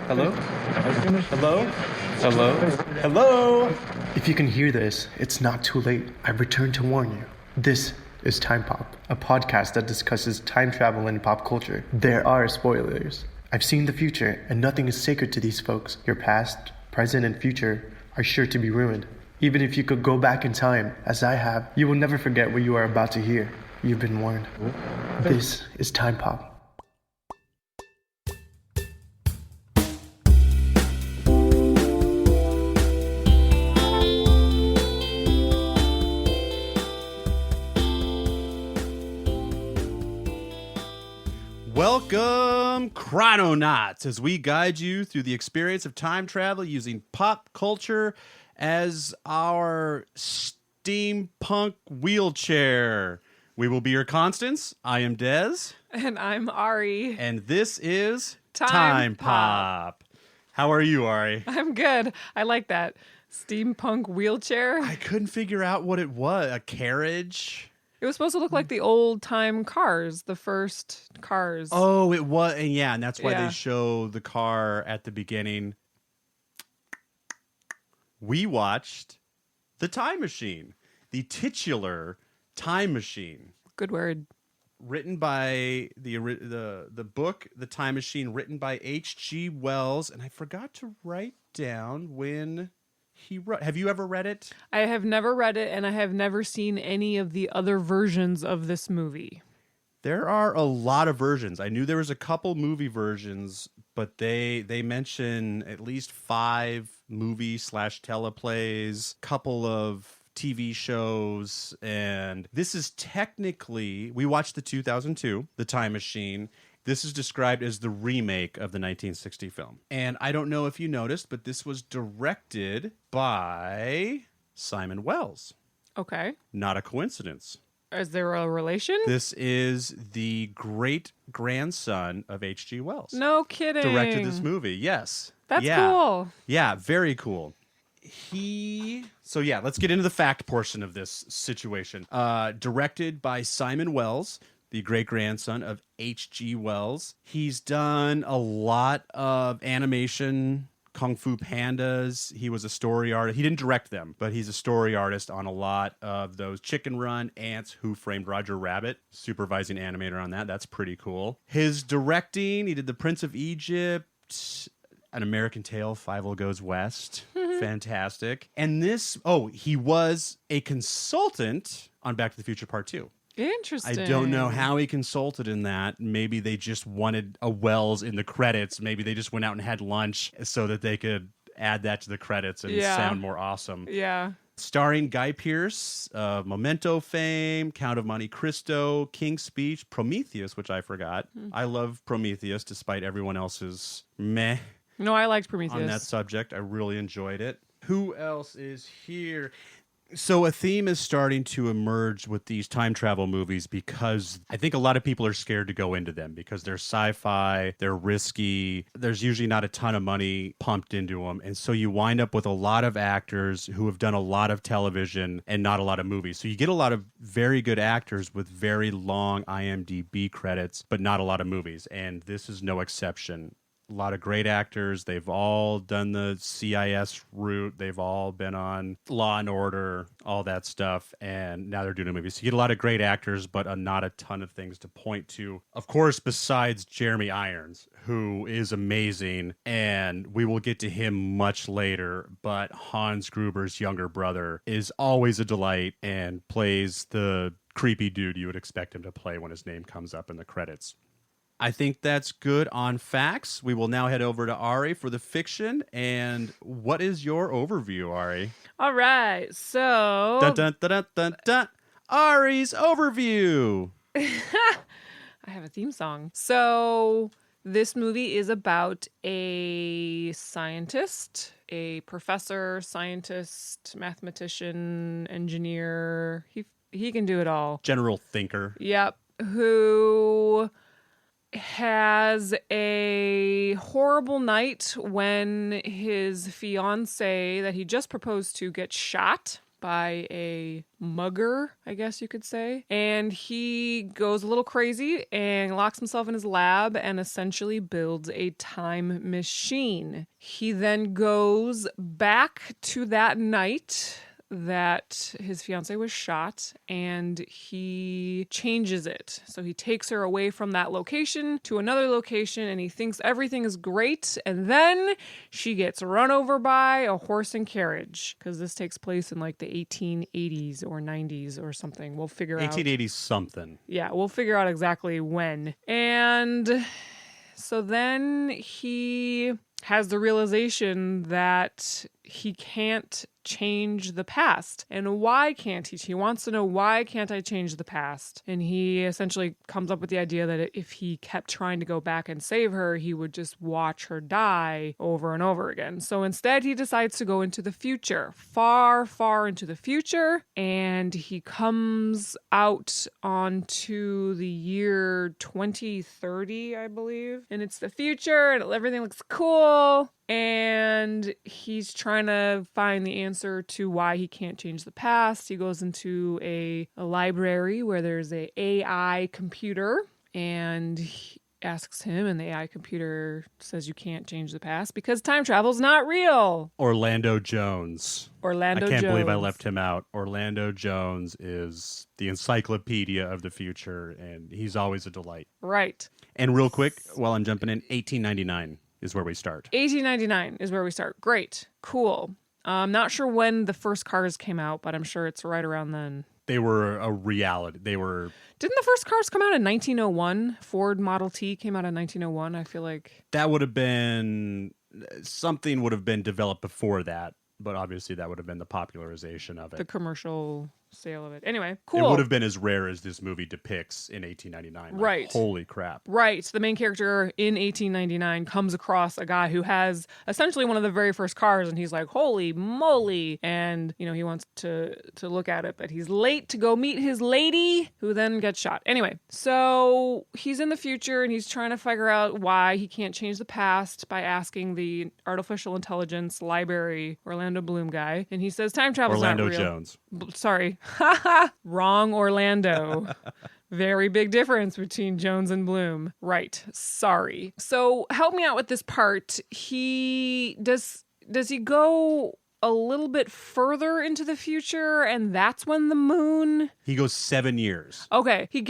Hello? Hello? Hello? Hello? If you can hear this, it's not too late. I've returned to warn you. This is Time Pop, a podcast that discusses time travel and pop culture. There are spoilers. I've seen the future, and nothing is sacred to these folks. Your past, present, and future are sure to be ruined. Even if you could go back in time, as I have, you will never forget what you are about to hear. You've been warned. This is Time Pop. Welcome, Chrononauts, as we guide you through the experience of time travel using pop culture as our steampunk wheelchair. We will be your constants. I am Des. And I'm Ari. And this is Time Pop. How are you, Ari? I'm good. I like that. Steampunk wheelchair. I couldn't figure out what it was. A carriage? It was supposed to look like the old time cars, the first cars. Oh, it was. And yeah, and that's why Yeah. they show the car at the beginning. We watched The Time Machine, the titular Time Machine. Good word. Written by the book The Time Machine, written by H.G. Wells, and I forgot to write down when he wrote. Have you ever read it? I have never read it, and I have never seen any of the other versions of this movie. There are a lot of versions. I knew there was a couple movie versions, but they mention at least 5 movie/teleplays, couple of TV shows, and this is technically, we watched the 2002, The Time Machine. This is described as the remake of the 1960 film. And I don't know if you noticed, but this was directed by Simon Wells. Okay. Not a coincidence. Is there a relation? This is the great-grandson of H.G. Wells. No kidding. Directed this movie, yes. That's Yeah. cool. Yeah, very cool. So yeah, let's get into the fact portion of this situation. Directed by Simon Wells, the great-grandson of H.G. Wells. He's done a lot of animation, Kung Fu Pandas. He was a story artist. He didn't direct them, but he's a story artist on a lot of those Chicken Run, Ants, Who Framed Roger Rabbit, supervising animator on that. That's pretty cool. His directing, he did The Prince of Egypt, An American Tale, Fievel Goes West. Fantastic. And he was a consultant on Back to the Future Part 2. Interesting. I don't know how he consulted in that. Maybe they just wanted a Wells in the credits. Maybe they just went out and had lunch so that they could add that to the credits and sound more awesome. Yeah. Starring Guy Pearce, Memento fame, Count of Monte Cristo, King's Speech, Prometheus, which I forgot. I love Prometheus despite everyone else's meh No, I liked Prometheus. on that subject. I really enjoyed it. Who else is here? So a theme is starting to emerge with these time travel movies because I think a lot of people are scared to go into them because they're sci-fi, they're risky, there's usually not a ton of money pumped into them. And so you wind up with a lot of actors who have done a lot of television and not a lot of movies. So you get a lot of very good actors with very long IMDb credits, but not a lot of movies. And this is no exception. A lot of great actors. They've all done the CIS route. They've all been on Law and Order, all that stuff. And now they're doing a movie. So you get a lot of great actors, but not a ton of things to point to. Of course, besides Jeremy Irons, who is amazing. And we will get to him much later. But Hans Gruber's younger brother is always a delight and plays the creepy dude you would expect him to play when his name comes up in the credits. I think that's good on facts. We will now head over to Ari for the fiction. And what is your overview, Ari? All right. So. Dun, dun, dun, dun, dun, dun. Ari's overview. I have a theme song. So this movie is about a scientist, a professor, scientist, mathematician, engineer. He can do it all. General thinker. Yep. Who has a horrible night when his fiance that he just proposed to gets shot. by a mugger, I guess you could say. And he goes a little crazy and locks himself in his lab and essentially builds a time machine. He then goes back to that night that his fiance was shot, and he changes it. So he takes her away from that location to another location, and he thinks everything is great, and then she gets run over by a horse and carriage, because this takes place in like the 1880s or 90s or something. We'll figure out. 1880s something. Yeah, we'll figure out exactly when. And so then he has the realization that he can't change the past. And why can't he? He wants to know, why can't I change the past? And he essentially comes up with the idea that if he kept trying to go back and save her, he would just watch her die over and over again. So instead, he decides to go into the future, far, far into the future. And he comes out onto the year 2030, I believe. And it's the future and everything looks cool. And he's trying to find the answer to why he can't change the past. He goes into a library where there's a AI computer, and he asks him, and the AI computer says you can't change the past because time travel's not real. Orlando Jones. I can't believe I Jones. left him out. Orlando Jones is the encyclopedia of the future, and he's always a delight. Right. And real quick, while I'm jumping in, 1899 is where we start. 1899 is where we start. Great. Cool. I'm not sure when the first cars came out, but I'm sure it's right around then. They were a reality. They were... Didn't the first cars come out in 1901? Ford Model T came out in 1901, I feel like. That would have been... Something would have been developed before that, but obviously that would have been the popularization of it. The commercial sale of it. Anyway, cool. It would have been as rare as this movie depicts in 1899. Like, right. Holy crap. Right. The main character in 1899 comes across a guy who has essentially one of the very first cars, and he's like, holy moly. And, you know, he wants to look at it, but he's late to go meet his lady, who then gets shot. Anyway, so he's in the future, and he's trying to figure out why he can't change the past by asking the artificial intelligence library Orlando Bloom guy. And he says time travel's not real. Orlando Jones. Sorry. Wrong Orlando. Very big difference between Jones and Bloom. Right. Sorry. So help me out with this part. Does he go a little bit further into the future, and that's when the moon... He goes 7 years. Okay. He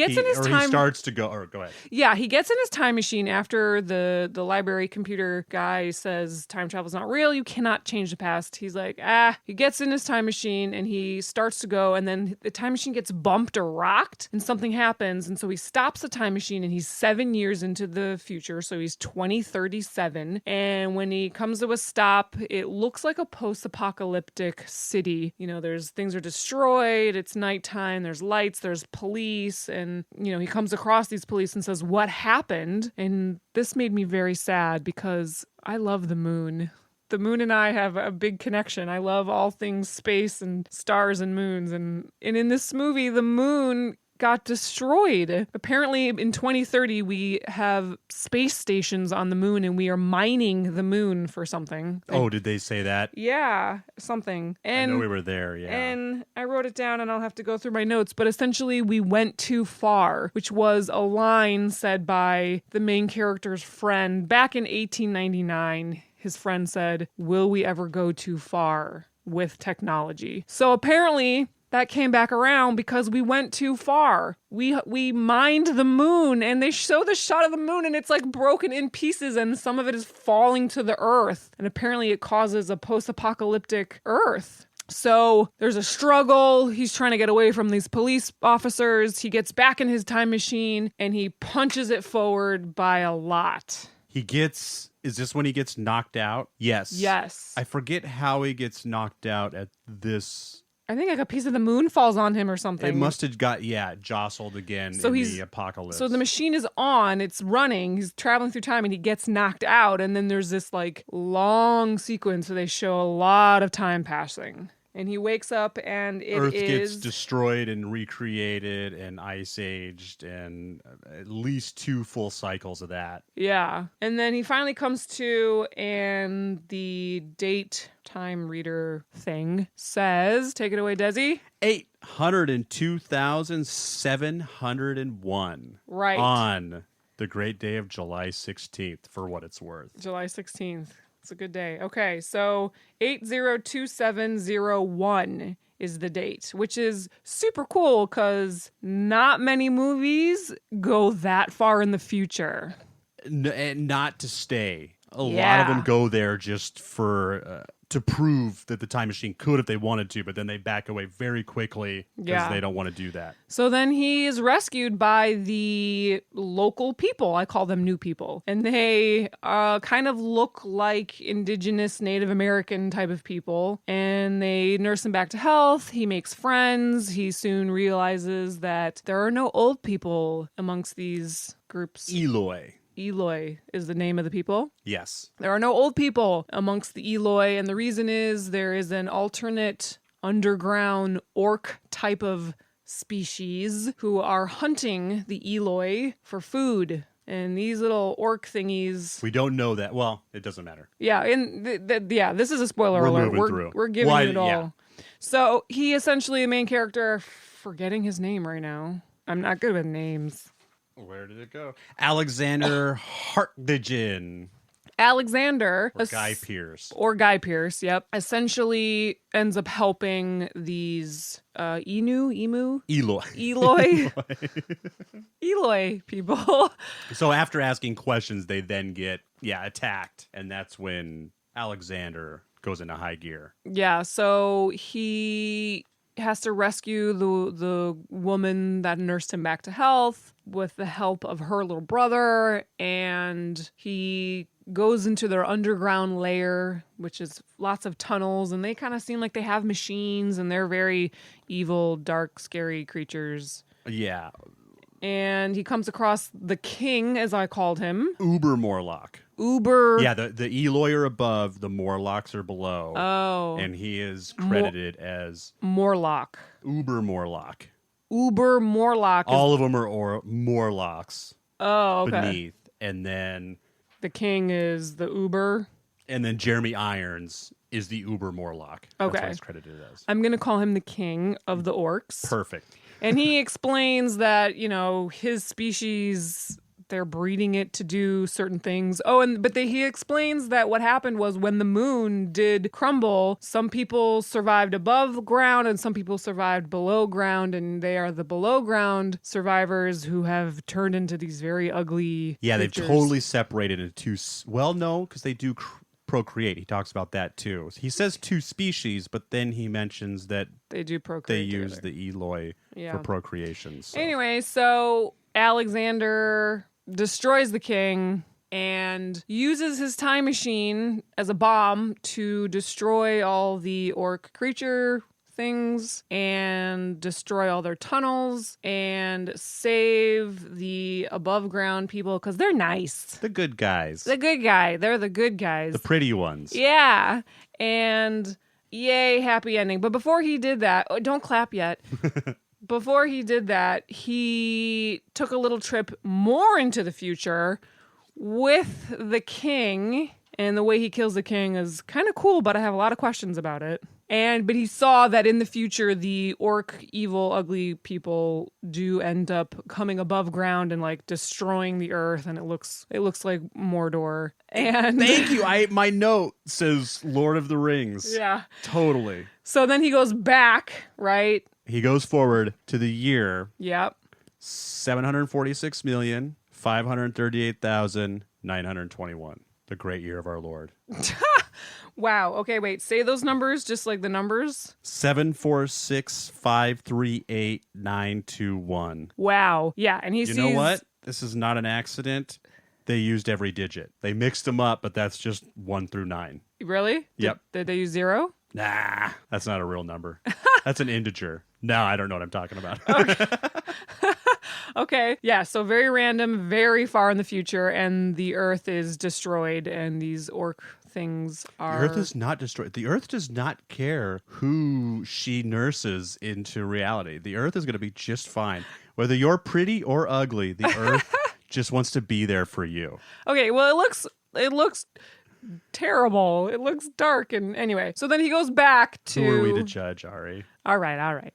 starts to go... Or go ahead. Yeah, he gets in his time machine after the library computer guy says time travel's not real, you cannot change the past. He's like, He gets in his time machine, and he starts to go, and then the time machine gets bumped or rocked, and something happens, and so he stops the time machine, and he's 7 years into the future, so he's 2037, and when he comes to a stop, it looks like a post-apocalyptic city. You know, things are destroyed, it's nighttime, there's lights, there's police, and, you know, he comes across these police and says, what happened? And this made me very sad because I love the moon. The moon and I have a big connection. I love all things space and stars and moons. And in this movie, the moon got destroyed. Apparently, in 2030, we have space stations on the moon, and we are mining the moon for something. Oh, did they say that? Yeah, something. And I know we were there, yeah. And I wrote it down, and I'll have to go through my notes, but essentially, we went too far, which was a line said by the main character's friend back in 1899. His friend said, "Will we ever go too far with technology?" So apparently... that came back around because we went too far. We mined the moon, and they show the shot of the moon, and it's like broken in pieces, and some of it is falling to the earth. And apparently it causes a post-apocalyptic Earth. So there's a struggle. He's trying to get away from these police officers. He gets back in his time machine, and he punches it forward by a lot. Is this when he gets knocked out? Yes. Yes. I forget how he gets knocked out at this... I think like a piece of the moon falls on him or something. It must have jostled again in the apocalypse. So the machine is on, it's running, he's traveling through time, and he gets knocked out, and then there's this like long sequence where they show a lot of time passing. And he wakes up and Earth gets destroyed and recreated and ice aged, and at least 2 full cycles of that. Yeah. And then he finally comes to, and the date time reader thing says, take it away, Desi. 802,701. Right. On the great day of July 16th, for what it's worth. July 16th. It's a good day. Okay, so 802701 is the date, which is super cool because not many movies go that far in the future. And not to stay. A lot of them go there just for to prove that the time machine could if they wanted to, but then they back away very quickly because they don't want to do that. So then he is rescued by the local people. I call them new people. And they kind of look like indigenous Native American type of people. And they nurse him back to health. He makes friends. He soon realizes that there are no old people amongst these groups. Eloi is the name of the people. Yes. There are no old people amongst the Eloi, and the reason is there is an alternate underground orc type of species who are hunting the Eloi for food. And these little orc thingies... We don't know that. Well, it doesn't matter. Yeah, and this is a spoiler alert. We're giving it all. Yeah. So he essentially, the main character, forgetting his name right now. I'm not good with names. Where did it go? Alexander Hartigen. Alexander. Or Guy Pearce. Yep. Essentially ends up helping these Eloi people. So after asking questions, they then get, attacked. And that's when Alexander goes into high gear. Yeah, so he has to rescue the woman that nursed him back to health with the help of her little brother, and he goes into their underground lair, which is lots of tunnels, and they kind of seem like they have machines, and they're very evil, dark, scary creatures. Yeah. And he comes across the king, as I called him. Uber Morlock. Yeah, the Eloi are above, the Morlocks are below. Oh. And he is credited as... Morlock. Uber Morlock. Uber Morlock. All of them are Morlocks. Oh, okay. Beneath. And then... The king is the Uber. And then Jeremy Irons is the Uber Morlock. Okay. That's what he's credited as. I'm going to call him the king of the orcs. Perfect. And he explains that, his species, they're breeding it to do certain things. Oh, he explains that what happened was when the moon did crumble, some people survived above ground and some people survived below ground, and they are the below ground survivors who have turned into these very ugly creatures. They've totally separated into two. Well, no, because they do procreate. He talks about that too. He says 2 species, but then he mentions that they do procreate. They use the Eloi for procreation. So. Anyway, so Alexander destroys the king and uses his time machine as a bomb to destroy all the orc creature things and destroy all their tunnels and save the above ground people because they're nice. The good guys. They're the good guys. The pretty ones. Yeah. And yay, happy ending. But before he did that, don't clap yet. Before he did that, he took a little trip more into the future with the king. And the way he kills the king is kind of cool, but I have a lot of questions about it. But he saw that in the future, the orc, evil, ugly people do end up coming above ground and like destroying the earth, and it looks like Mordor. And thank you. My note says Lord of the Rings. Yeah, totally. So then he goes back, right? He goes forward to the year. Yep. 746,538,921. The great year of our Lord. Wow. Okay, wait. Say those numbers just like the numbers. 746,538,921. Wow. Yeah, and he sees... You know what? This is not an accident. They used every digit. They mixed them up, but that's just 1 through 9. Really? Yep. Did they use 0? Nah, that's not a real number. That's an integer. No, I don't know what I'm talking about. Okay. Okay. Yeah. So very random, very far in the future, and the Earth is destroyed, and these orc things are. The Earth is not destroyed. The Earth does not care who she nurses into reality. The Earth is going to be just fine. Whether you're pretty or ugly, the Earth just wants to be there for you. Okay. Well, it looks terrible. It looks dark, and anyway. So then he goes back to. Who are we to judge, Ari? All right.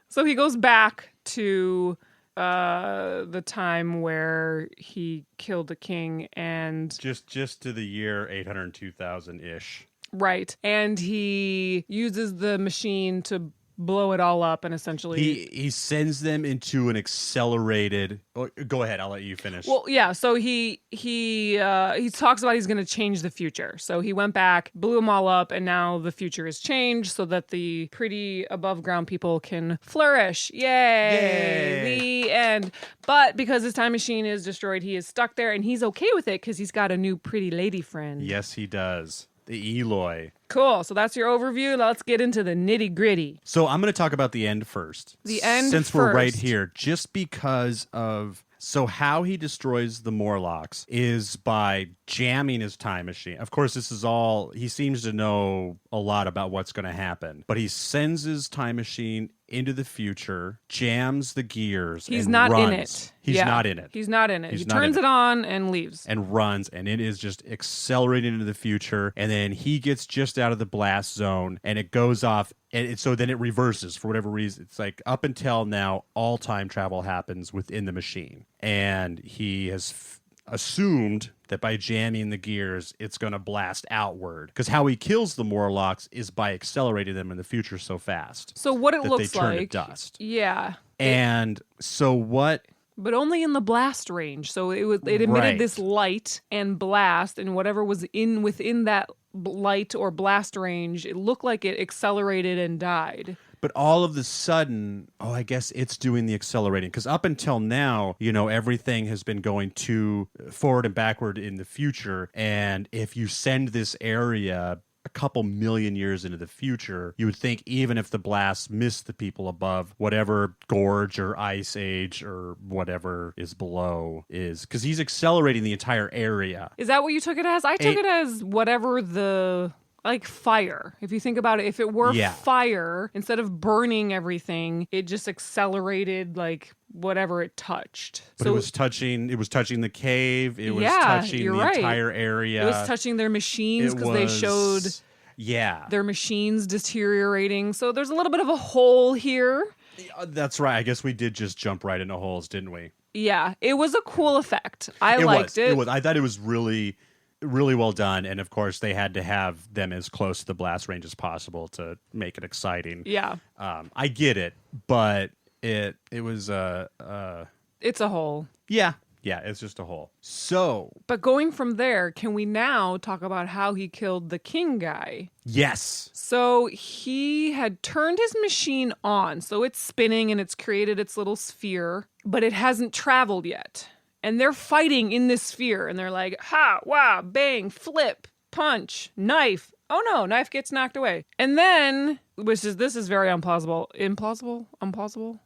So he goes back to the time where he killed the king, and just to the year 802,000 ish. Right, and he uses the machine to blow it all up, and essentially he sends them into an accelerated. Oh, go ahead, I'll let you finish. Well, yeah. So he talks about he's going to change the future. So he went back, blew them all up, and now the future has changed so that the pretty above ground people can flourish. Yay! The end. But because his time machine is destroyed, he is stuck there, and he's okay with it because he's got a new pretty lady friend. Yes, he does. The Eloy. Cool. So that's your overview. Let's get into the nitty gritty. So I'm going to talk about the end first. The end Since first. we're right here, just because of... So how he destroys the Morlocks is by jamming his time machine. Of course, this is all... He seems to know a lot about what's going to happen. But he sends his time machine into the future, jams the gears, He's and not runs. in it. He's Yeah. not in it. He's not in it. He's He not turns in it on and leaves. And runs, and it is just accelerating into the future. And then he gets just out of the blast zone, and it goes off. And so then it reverses for whatever reason. It's like up until now, all time travel happens within the machine. And he has assumed that by jamming the gears, it's going to blast outward. Because how he kills the Morlocks is by accelerating them in the future so fast. So what it that looks they turn like, to dust. Yeah. And so what... But only in the blast range. So it emitted Right. this light and blast, and whatever was within that light or blast range, it looked like it accelerated and died. But all of the sudden, I guess it's doing the accelerating. Because up until now, everything has been going too forward and backward in the future. And if you send this area a couple million years into the future, you would think even if the blast missed the people above, whatever gorge or ice age or whatever is below is, because he's accelerating the entire area. Is that what you took it as? I took it as whatever the... Like fire. If you think about it, if it were fire, instead of burning everything, it just accelerated like whatever it touched. But so it was touching the cave. It was Yeah, touching you're the right. entire area. It was touching their machines because they showed their machines deteriorating. So there's a little bit of a hole here. That's right. I guess we did just jump right into holes, didn't we? Yeah, it was a cool effect. I liked it. It was. I thought it was really, really well done. And of course, they had to have them as close to the blast range as possible to make it exciting. Yeah. I get it, but it was it's a hole. Yeah, it's just a hole. So, but going from there, can we now talk about how he killed the king guy? Yes. So he had turned his machine on, so it's spinning and it's created its little sphere, but it hasn't traveled yet. And they're fighting in this sphere, and they're like, ha, wah, bang, flip, punch, knife. Oh no, knife gets knocked away. And then, this is very implausible. Implausible.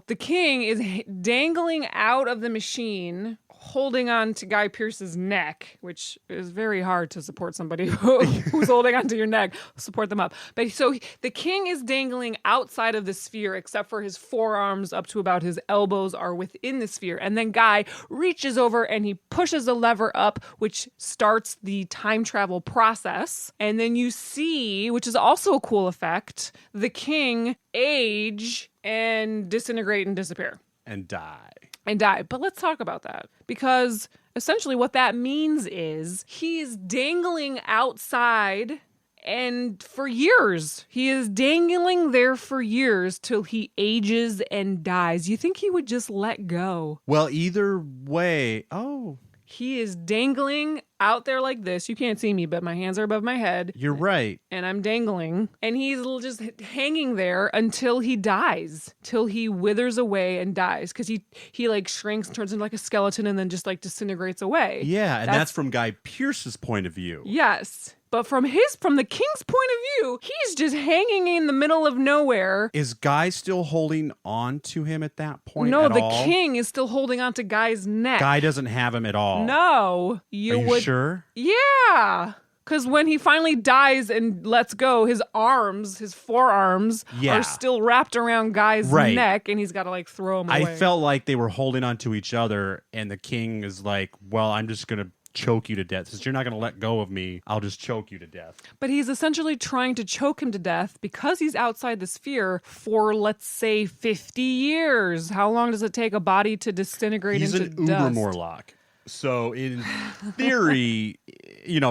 The king is dangling out of the machine, holding on to Guy Pearce's neck, which is very hard to support somebody who's holding onto your neck. Support them up. But so the king is dangling outside of the sphere, except for his forearms up to about his elbows are within the sphere. And then Guy reaches over and he pushes a lever up, which starts the time travel process. And then you see, which is also a cool effect, the king age and disintegrate and disappear. And die. But let's talk about that, because essentially what that means is he's dangling outside, and for years he is dangling there for years till he ages and dies. You think he would just let go? Well, either way, he is dangling out there like this. You can't see me, but my hands are above my head. You're right. And I'm dangling. And he's just hanging there until he dies. Till he withers away and dies. Because he like shrinks and turns into like a skeleton and then just like disintegrates away. Yeah, and that's from Guy Pearce's point of view. Yes. But from the king's point of view, he's just hanging in the middle of nowhere. Is Guy still holding on to him at that point? No, at the all? king is still holding on to Guy's neck. Guy doesn't have him at all. No, Are you sure? Yeah. Because when he finally dies and lets go, his forearms are still wrapped around Guy's neck, and he's got to like throw him away. I felt like they were holding on to each other, and the king is like, well, I'm just going to choke you to death. Since you're not going to let go of me, I'll just choke you to death. But he's essentially trying to choke him to death because he's outside the sphere for, let's say, 50 years. How long does it take a body to disintegrate into dust? He's an uber Morlock. So in theory,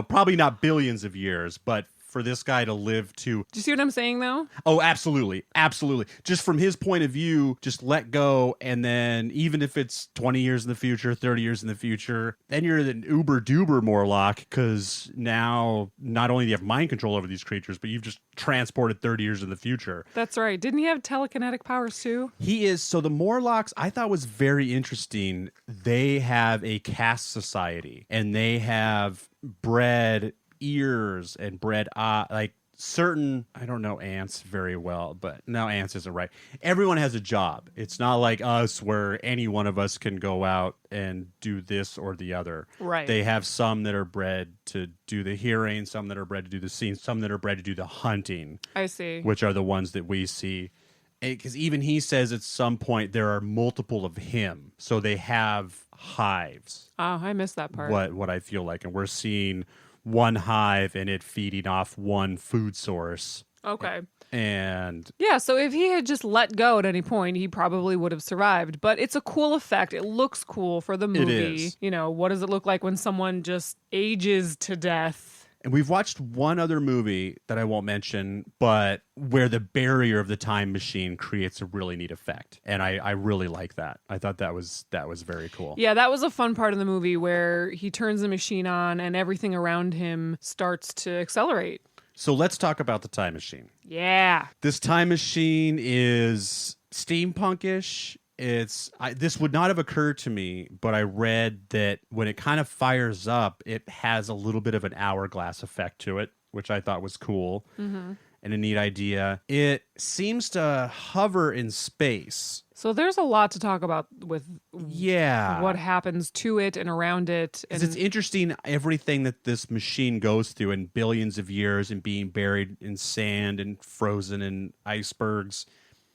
probably not billions of years, but for this guy to live to... Do you see what I'm saying, though? Oh, absolutely. Absolutely. Just from his point of view, just let go, and then even if it's 20 years in the future, 30 years in the future, then you're an uber-duber Morlock, because now not only do you have mind control over these creatures, but you've just transported 30 years in the future. That's right. Didn't he have telekinetic powers, too? He is. So the Morlocks, I thought was very interesting. They have a caste society, and they have bred ears and bred like certain, I don't know ants very well, but no, ants isn't right. Everyone has a job. It's not like us where any one of us can go out and do this or the other. Right. They have some that are bred to do the hearing, some that are bred to do the seeing, some that are bred to do the hunting. I see. Which are the ones that we see. Because even he says at some point there are multiple of him. So they have hives. Oh, I missed that part. What I feel like. And we're seeing one hive and it feeding off one food source. Okay. And yeah, so if he had just let go at any point, he probably would have survived. But it's a cool effect. It looks cool for the movie. It is. What does it look like when someone just ages to death? And we've watched one other movie that I won't mention, but where the barrier of the time machine creates a really neat effect. And I really like that. I thought that was very cool. Yeah, that was a fun part of the movie where he turns the machine on and everything around him starts to accelerate. So let's talk about the time machine. Yeah. This time machine is steampunkish. This would not have occurred to me, but I read that when it kind of fires up, it has a little bit of an hourglass effect to it, which I thought was cool and a neat idea. It seems to hover in space. So there's a lot to talk about with what happens to it and around it. And it's interesting everything that this machine goes through in billions of years and being buried in sand and frozen in icebergs.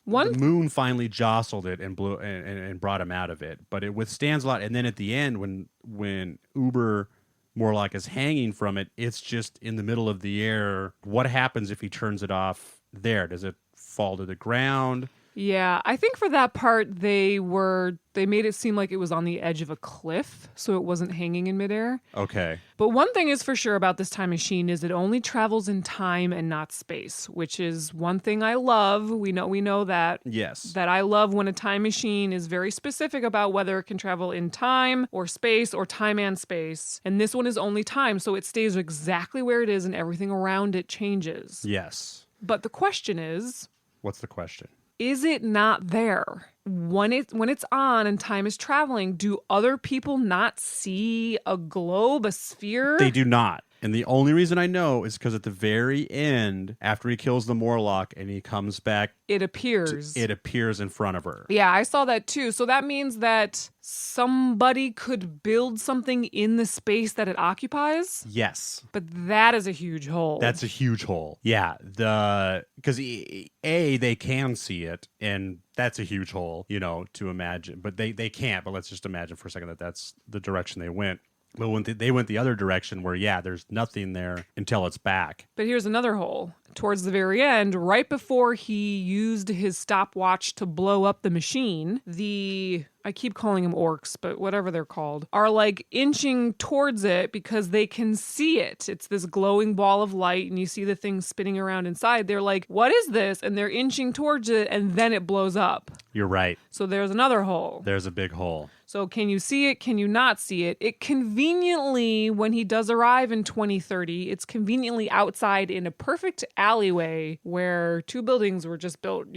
The moon finally jostled it and blew and brought him out of it, but it withstands a lot. And then at the end, when Uber Morlock is hanging from it, it's just in the middle of the air. What happens if he turns it off there? Does it fall to the ground? Yeah, I think for that part, they made it seem like it was on the edge of a cliff, so it wasn't hanging in midair. Okay. But one thing is for sure about this time machine is it only travels in time and not space, which is one thing I love. We know that. Yes. That I love when a time machine is very specific about whether it can travel in time or space or time and space. And this one is only time, so it stays exactly where it is and everything around it changes. Yes. But the question is... What's the question? Is it not there? When it's on and time is traveling, do other people not see a globe, a sphere? They do not. And the only reason I know is because at the very end, after he kills the Morlock and he comes back, it appears. It appears in front of her. Yeah, I saw that too. So that means that somebody could build something in the space that it occupies? Yes. But that is a huge hole. That's a huge hole. Yeah. Because they can see it, and that's a huge hole, to imagine. But they can't. But let's just imagine for a second that that's the direction they went. But when they went the other direction where, there's nothing there until it's back. But here's another hole. Towards the very end, right before he used his stopwatch to blow up the machine, I keep calling them orcs, but whatever they're called, are like inching towards it because they can see it. It's this glowing ball of light and you see the thing spinning around inside. They're like, what is this? And they're inching towards it and then it blows up. You're right. So there's another hole. There's a big hole. So can you see it? Can you not see it? It conveniently, when he does arrive in 2030, it's conveniently outside in a perfect alleyway where two buildings were just built,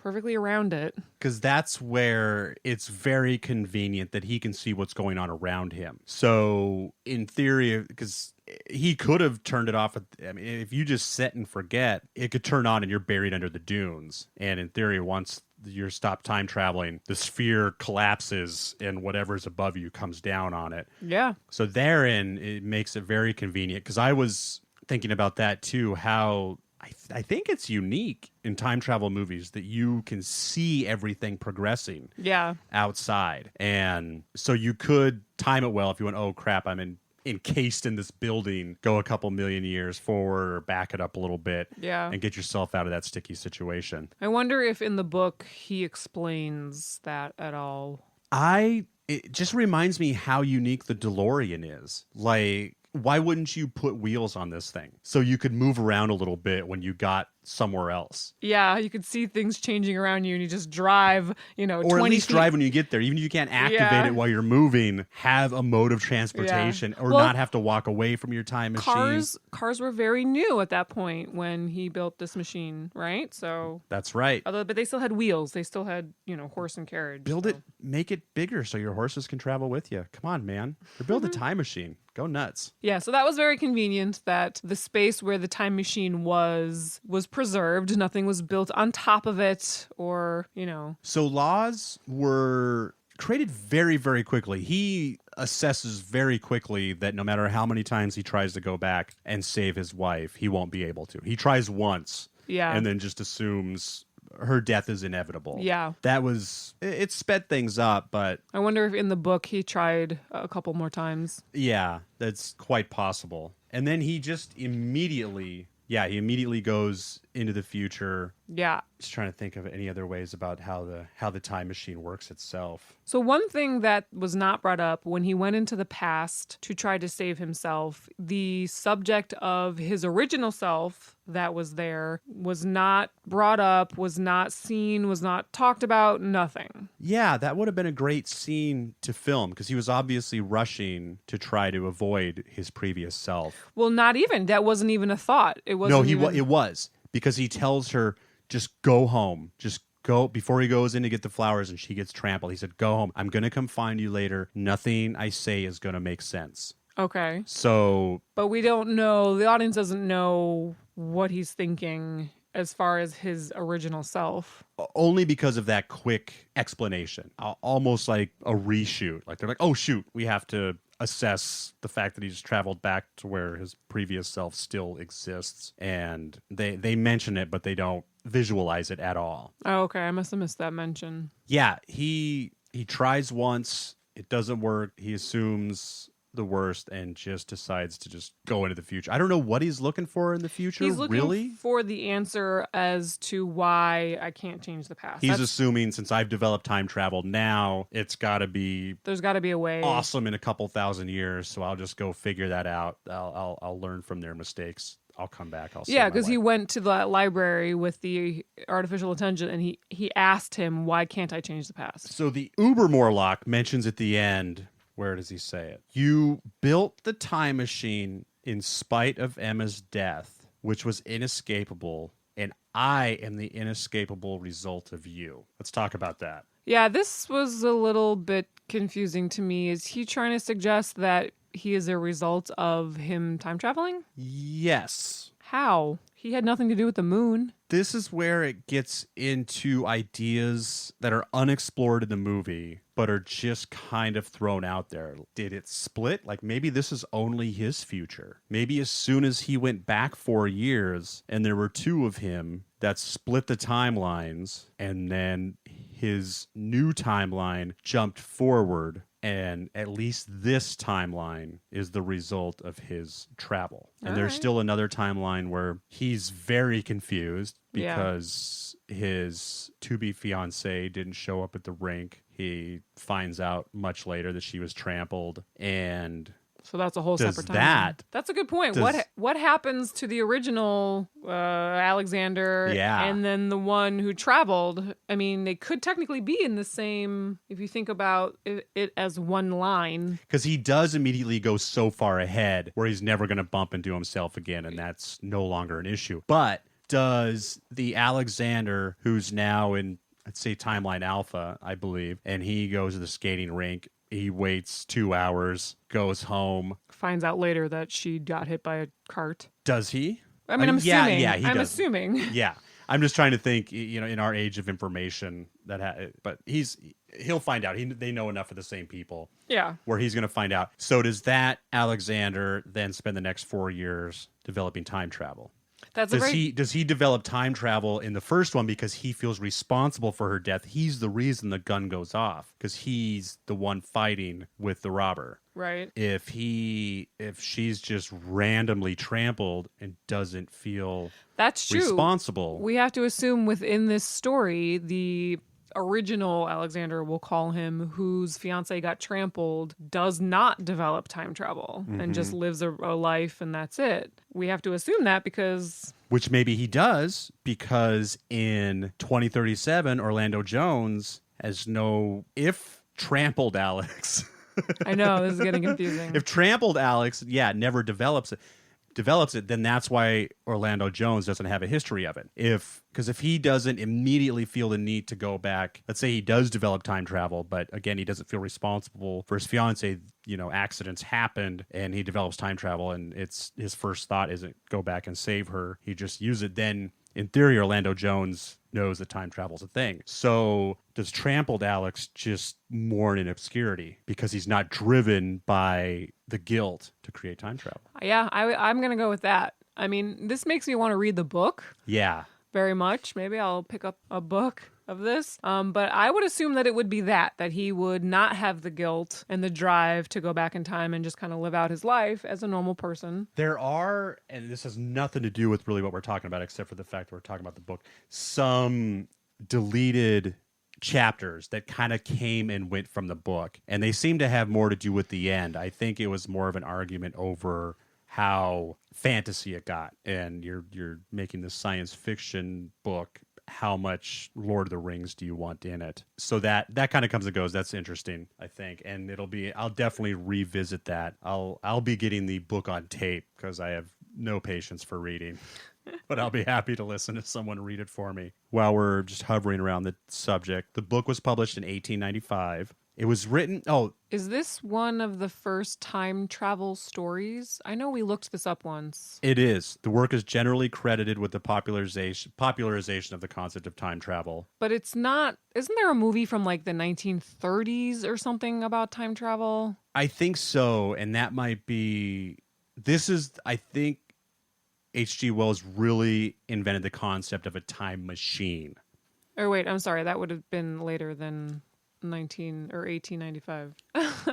perfectly around it. Because that's where it's very convenient that he can see what's going on around him. So in theory, because he could have turned it off. If you just set and forget, it could turn on and you're buried under the dunes. And in theory, once you're stopped time traveling, the sphere collapses and whatever's above you comes down on it. Yeah. So therein, it makes it very convenient. Because I was thinking about that too, how I think it's unique in time travel movies that you can see everything progressing outside. And so you could time it well if you went, oh crap, I'm encased in this building, go a couple million years forward or back it up a little bit and get yourself out of that sticky situation. I wonder if in the book he explains that at all. It just reminds me how unique the DeLorean is. Like, why wouldn't you put wheels on this thing so you could move around a little bit when you got somewhere else? Yeah, you could see things changing around you and you just drive, or 20 at least feet. drive when you get there. Even if you can't activate it while you're moving, have a mode of transportation or not have to walk away from your time machine. Cars were very new at that point when he built this machine, right? So that's right. But they still had wheels. They still had, horse and carriage. Build it, make it bigger so your horses can travel with you. Come on, man. Or build a time machine. Go nuts. Yeah, so that was very convenient that the space where the time machine was preserved. Nothing was built on top of it or, So laws were created very, very quickly. He assesses very quickly that no matter how many times he tries to go back and save his wife, he won't be able to. He tries once and then just assumes her death is inevitable. Yeah. It sped things up, but I wonder if in the book he tried a couple more times. Yeah, that's quite possible. And then he just immediately goes into the future. Yeah. Just trying to think of any other ways about how the time machine works itself. So one thing that was not brought up when he went into the past to try to save himself, the subject of his original self that was there was not brought up, was not seen, was not talked about, nothing. Yeah, that would have been a great scene to film because he was obviously rushing to try to avoid his previous self. Well, not even. That wasn't even a thought. It wasn't. No, it was because he tells her, just go home. Just go before he goes in to get the flowers and she gets trampled. He said, go home. I'm going to come find you later. Nothing I say is going to make sense. Okay. So. But we don't know. The audience doesn't know what he's thinking as far as his original self. Only because of that quick explanation. Almost like a reshoot. Like they're like, oh, shoot, we have to assess the fact that he's traveled back to where his previous self still exists. And they mention it, but they don't visualize it at all. Oh, okay. I must have missed that mention. Yeah, he tries once. It doesn't work. He assumes the worst and just decides to just go into the future. I don't know what he's looking for in the future. He's looking really for the answer as to why I can't change the past. He's assuming since I've developed time travel now, there's got to be a way. Awesome in a couple thousand years, so I'll just go figure that out. I'll learn from their mistakes. I'll come back. Because he went to the library with the artificial intelligence and he asked him, why can't I change the past? So the Uber Morlock mentions at the end, where does he say it? You built the time machine in spite of Emma's death, which was inescapable, and I am the inescapable result of you. Let's talk about that. Yeah, this was a little bit confusing to me. Is he trying to suggest that he is a result of him time traveling? Yes. How? He had nothing to do with the moon. This is where it gets into ideas that are unexplored in the movie, but are just kind of thrown out there. Did it split? Like maybe this is only his future. Maybe as soon as he went back 4 years and there were two of him, that split the timelines, and then his new timeline jumped forward. And at least this timeline is the result of his travel. And there's still another timeline where he's very confused because his to-be fiance didn't show up at the rink. He finds out much later that she was trampled. And So that's a whole Does separate timeline. that- That's a good point. does- What happens to the original Alexander Yeah. and then the one who traveled? I mean, they could technically be in the same, if you think about it as one line. Because he does immediately go so far ahead where he's never going to bump into himself again, and that's no longer an issue. But does the Alexander, who's now in, let's say, Timeline Alpha, I believe, and he goes to the skating rink, he waits 2 hours, goes home. Finds out later that she got hit by a cart. Does he? I mean, I'm assuming. Yeah, he I'm does. assuming. Yeah. I'm just trying to think, in our age of information, but he'll find out. They know enough of the same people. Yeah. Where he's going to find out. So does that Alexander then spend the next 4 years developing time travel? Does he develop time travel in the first one because he feels responsible for her death? He's the reason the gun goes off because he's the one fighting with the robber. Right. If she's just randomly trampled and doesn't feel That's true. responsible. We have to assume within this story, the original Alexander, we'll call him, whose fiance got trampled, does not develop time travel and just lives a life and that's it. We have to assume that because... Which maybe he does, because in 2037, Orlando Jones has if trampled Alex... I know, this is getting confusing. If trampled Alex, never develops it, then that's why Orlando Jones doesn't have a history of it. Because if he doesn't immediately feel the need to go back, let's say he does develop time travel, but again, he doesn't feel responsible for his fiance, accidents happened and he develops time travel and it's his first thought isn't go back and save her. He just use it. Then in theory, Orlando Jones knows that time travel's a thing. So does trampled Alex just mourn in obscurity because he's not driven by the guilt to create time travel? Yeah, I'm going to go with that. I mean, this makes me want to read the book. Yeah. Very much. Maybe I'll pick up a book of this. But I would assume that it would be that he would not have the guilt and the drive to go back in time and just kind of live out his life as a normal person. There are, and this has nothing to do with really what we're talking about, except for the fact that we're talking about the book, some deleted chapters that kind of came and went from the book. And they seem to have more to do with the end. I think it was more of an argument over how fantasy it got. And you're making this science fiction book. How much Lord of the Rings do you want in it? So that kind of comes and goes. That's interesting, I think. And I'll definitely revisit that. I'll be getting the book on tape because I have no patience for reading. But I'll be happy to listen to someone read it for me. While we're just hovering around the subject, the book was published in 1895. It was written... Is this one of the first time travel stories? I know we looked this up once. It is. The work is generally credited with the popularization of the concept of time travel. But it's not... Isn't there a movie from like the 1930s or something about time travel? I think so, and that might be... I think H.G. Wells really invented the concept of a time machine. Or wait, I'm sorry. That would have been later than... 1895.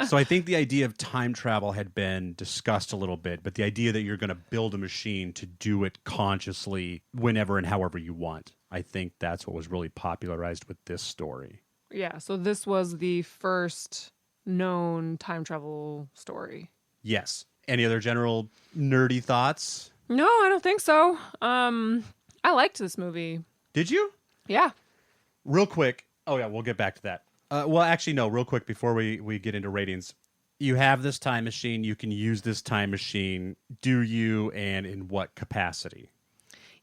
So I think the idea of time travel had been discussed a little bit, but the idea that you're going to build a machine to do it consciously whenever and however you want, I think that's what was really popularized with this story. Yeah, so this was the first known time travel story. Yes. Any other general nerdy thoughts? No, I don't think so. I liked this movie. Did you? Yeah. Real quick. Oh, yeah, we'll get back to that. Well, actually, no, real quick before we get into ratings. You have this time machine. You can use this time machine. Do you, and in what capacity?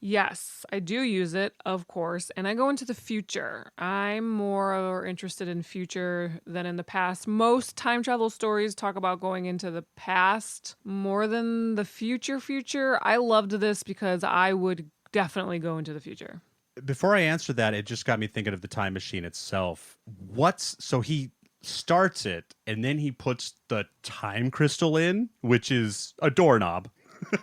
Yes, I do use it, of course, and I go into the future. I'm more interested in future than in the past. Most time travel stories talk about going into the past more than the future. I loved this because I would definitely go into the future. Before I answer that, it just got me thinking of the time machine itself. So he starts it, and then he puts the time crystal in, which is a doorknob.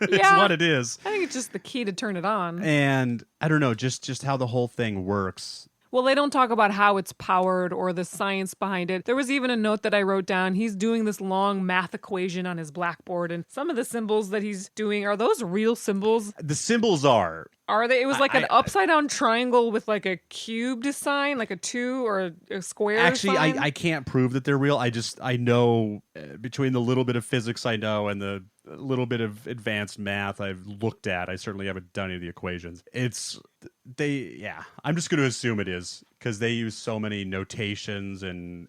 It's what it is. I think it's just the key to turn it on. And I don't know, just how the whole thing works. Well, they don't talk about how it's powered or the science behind it. There was even a note that I wrote down. He's doing this long math equation on his blackboard, and some of the symbols that he's doing, are those real symbols? The symbols are. Are they? It was like an upside down triangle with like a cubed sign, like a 2 or a square Actually, sign? I can't prove that they're real. I know between the little bit of physics I know and the little bit of advanced math I've looked at, I certainly haven't done any of the equations. I'm just going to assume it is because they use so many notations and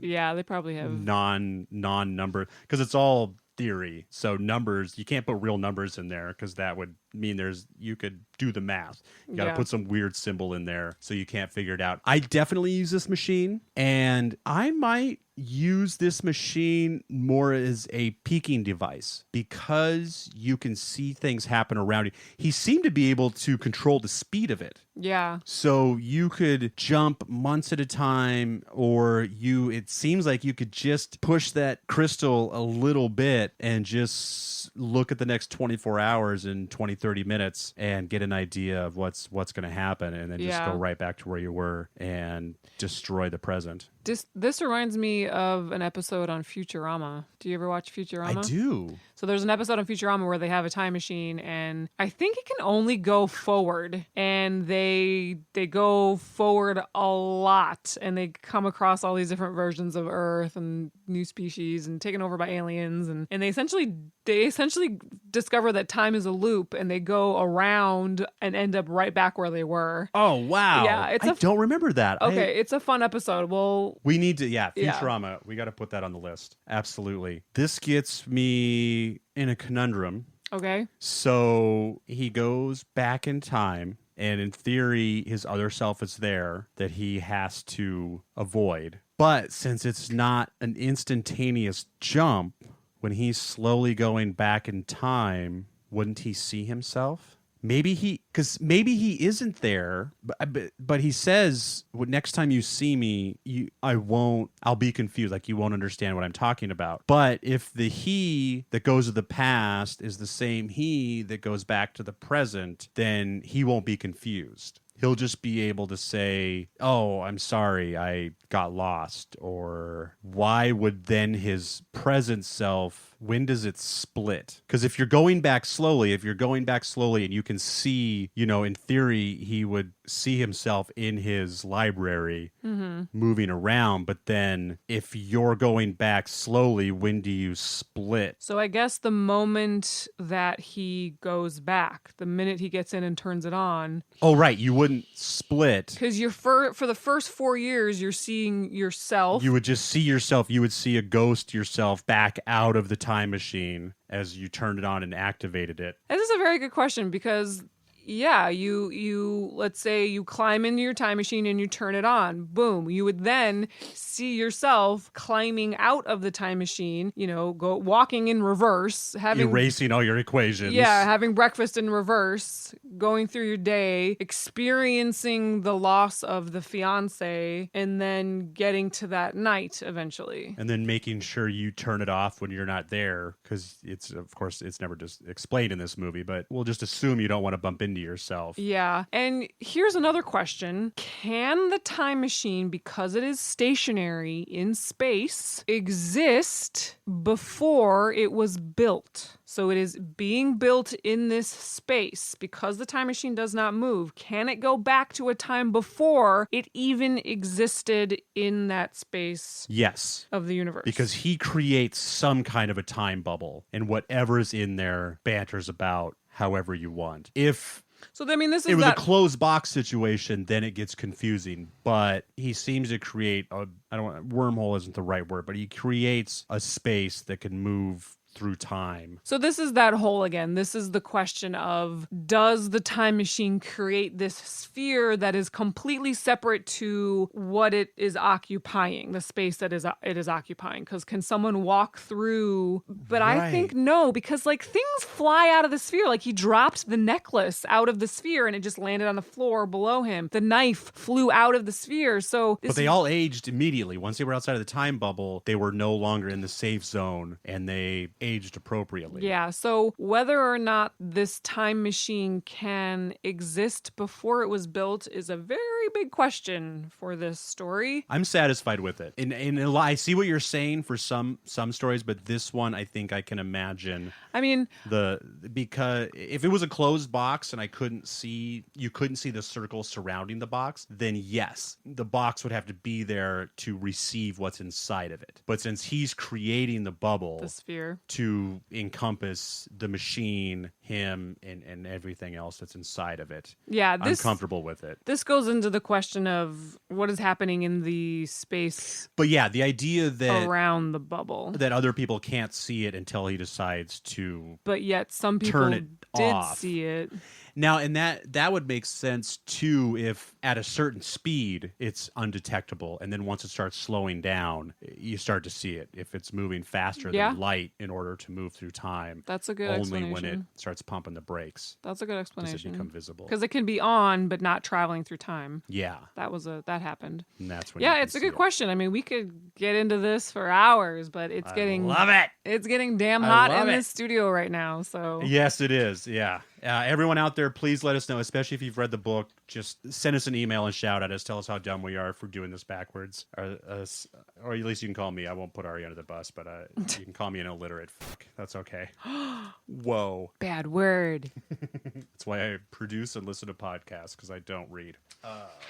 yeah, they probably have non-number because it's all theory. So numbers, you can't put real numbers in there because that would mean you could do the math. You got to put some weird symbol in there so you can't figure it out. I definitely use this machine, and I might use this machine more as a peeking device because you can see things happen around you. He seemed to be able to control the speed of it. Yeah. So you could jump months at a time, or it seems like you could just push that crystal a little bit and just look at the next 24 hours in 20, 30 minutes and get an idea of what's going to happen, and then just go right back to where you were and destroy the present. This reminds me of an episode on Futurama. Do you ever watch Futurama? I do. So there's an episode on Futurama where they have a time machine, and I think it can only go forward, and they go forward a lot, and they come across all these different versions of Earth and new species and taken over by aliens, and they essentially discover that time is a loop, and they go around and end up right back where they were. Oh wow! Yeah, I don't remember that. Okay, it's a fun episode. Well, we need to, Futurama. We got to put that on the list. Absolutely. This gets me in a conundrum. Okay. So he goes back in time, and in theory, his other self is there that he has to avoid. But since it's not an instantaneous jump, when he's slowly going back in time, wouldn't he see himself? Maybe he isn't there, but he says, well, next time you see me, I'll be confused. Like, you won't understand what I'm talking about. But if the he that goes to the past is the same he that goes back to the present, then he won't be confused. He'll just be able to say, oh, I'm sorry, I got lost. Or why would then his present self, when does it split? Because if you're going back slowly and you can see, in theory, he would see himself in his library moving around. But then if you're going back slowly, when do you split? So I guess the moment that he goes back, the minute he gets in and turns it on. Oh, right. You wouldn't split. Because for the first 4 years, you're seeing yourself. You would just see yourself. You would see a ghost yourself back out of the time machine as you turned it on and activated it. This is a very good question because, yeah, you let's say you climb into your time machine and you turn it on. Boom. You would then see yourself climbing out of the time machine, go walking in reverse, erasing all your equations. Yeah, having breakfast in reverse, going through your day, experiencing the loss of the fiance, and then getting to that night eventually. And then making sure you turn it off when you're not there, because it's never just explained in this movie, but we'll just assume you don't want to bump into yourself. Yeah. And here's another question. Can the time machine, because it is stationary in space, exist before it was built? So it is being built in this space. Because the time machine does not move, can it go back to a time before it even existed in that space? Yes. Of the universe? Because he creates some kind of a time bubble, and whatever's in there banters about however you want. If this is a closed box situation, then it gets confusing. But he seems to create wormhole isn't the right word, but he creates a space that can move through time. So this is that hole again. This is the question of, does the time machine create this sphere that is completely separate to what it is occupying, the space that it is occupying? Because can someone walk through? But right. I think no, because things fly out of the sphere. Like, he dropped the necklace out of the sphere and it just landed on the floor below him. The knife flew out of the sphere. But they all aged immediately. Once they were outside of the time bubble, they were no longer in the safe zone, and they aged appropriately. Yeah, so whether or not this time machine can exist before it was built is a very big question for this story. I'm satisfied with it. I see what you're saying for some stories, but this one I think I can imagine. I mean, because if it was a closed box and you couldn't see the circle surrounding the box, then yes, the box would have to be there to receive what's inside of it. But since he's creating the bubble, the sphere, to encompass the machine, him, and everything else that's inside of it, I'm comfortable with it. This goes into the question of what is happening in the space. But yeah, the idea that around the bubble, that other people can't see it until he decides to, but yet some people turn it did off. see it. Now, and that would make sense too if at a certain speed it's undetectable, and then once it starts slowing down, you start to see it. If it's moving faster than light in order to move through time, that's a good only explanation. when it starts pumping the brakes. That's a good explanation. Does it become visible? Because it can be on but not traveling through time. Yeah, that happened. And that's when. Yeah, it's a good question. I mean, we could get into this for hours, but it's love it. It's getting damn hot in this studio right now. So yes, it is. Yeah. Everyone out there, please let us know, especially if you've read the book. Just send us an email and shout at us. Tell us how dumb we are for doing this backwards. Or at least you can call me. I won't put Ari under the bus, but you can call me an illiterate. Fuck, that's okay. Whoa. Bad word. That's why I produce and listen to podcasts, because I don't read.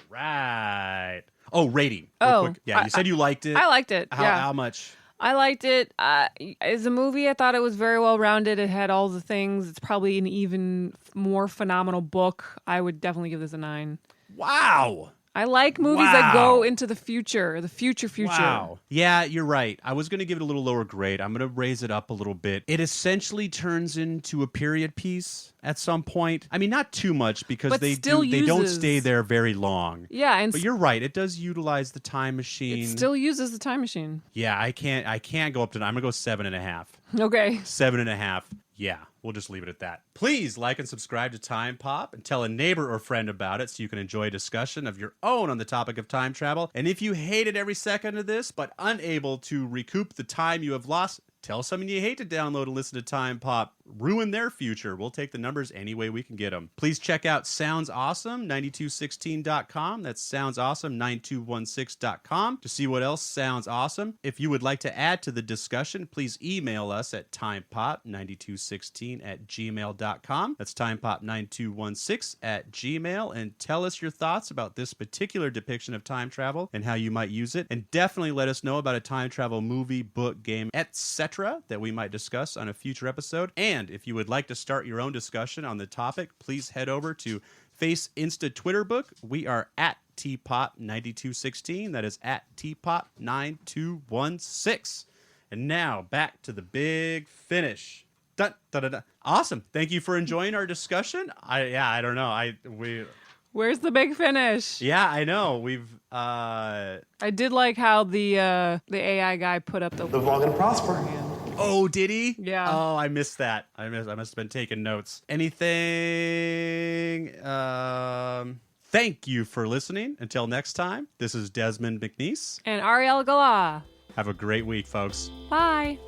Right. Oh, rating. Real quick. Yeah, you said you liked it. I liked it. How much? I liked it. As a movie, I thought it was very well rounded. It had all the things. It's probably an even more phenomenal book. I would definitely give this a 9. Wow. I like movies that go into the future, the future. Wow. Yeah, you're right. I was going to give it a little lower grade. I'm going to raise it up a little bit. It essentially turns into a period piece at some point. I mean, not too much, because they don't stay there very long. Yeah, but you're right. It does utilize the time machine. It still uses the time machine. Yeah, I can't go up to 9. I'm going to go 7.5. Okay. 7.5. Yeah, we'll just leave it at that. Please like and subscribe to Time Pop and tell a neighbor or friend about it so you can enjoy a discussion of your own on the topic of time travel. And if you hated every second of this but unable to recoup the time you have lost, tell someone you hate to download and listen to Time Pop. Ruin their future. We'll take the numbers any way we can get them. Please check out soundsawesome9216.com. That's soundsawesome9216.com to see what else sounds awesome. If you would like to add to the discussion, please email us at timepop9216@gmail.com. That's timepop9216@gmail, and tell us your thoughts about this particular depiction of time travel and how you might use it. And definitely let us know about a time travel movie, book, game, etc. that we might discuss on a future episode. And if you would like to start your own discussion on the topic, please head over to Face, Insta, Twitter book. We are at tpop9216. That is at tpop9216. And now back to the big finish. Dun, dun, dun, dun. Awesome. Thank you for enjoying our discussion. I don't know. Where's the big finish? Yeah, I know. I did like how the AI guy put up the long and prosper. Oh, did he? Yeah. Oh, I missed that. I must have been taking notes. Anything? Thank you for listening. Until next time, this is Desmond McNeese. And Ariel Gala. Have a great week, folks. Bye.